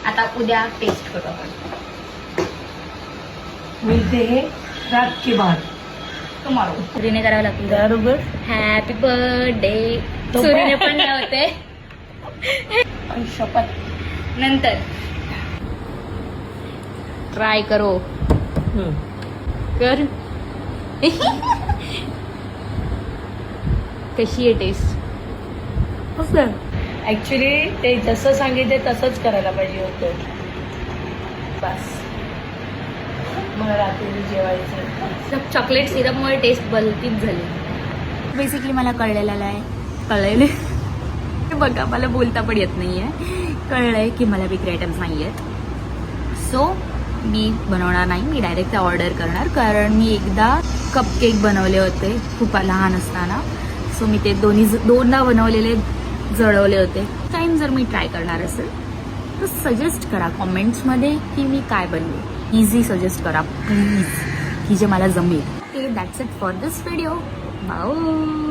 आता उद्या टेस्ट करू आपण. मिलते हैं रात के बाद. टुमॉरो सुरीने करावं लागतं. बरोबर. Happy birthday. तो सुरीने पण लावते शपथ. नंतर ट्राय करो. कर. कशी आहे टेस्ट? ऍक्च्युली ते जसं सांगितलं तसंच करायला पाहिजे होतं. बस मला रात्री जेवायचं. चॉकलेट सिरपमुळे टेस्ट भलतीच झाली. बेसिकली मला कळलेलं आहे. कळलेले बघा, मला बोलता पण येत नाहीये. कळलंय की मला बेकरी आयटम्स नाही आहेत. सो मी बनवणार नाही. मी डायरेक्ट ऑर्डर करणार. कारण मी एकदा कपकेक बनवले होते खूप लहान असताना. सो मी ते दोनदा बनवलेले जळवले होते. टाइम जर मी ट्राय करणार असेल तर सजेस्ट करा कॉमेंट्समध्ये की मी काय बनवू. इझी सजेस्ट करा प्लीज, की जे मला जमेल. Okay, that's it for this video. Bye.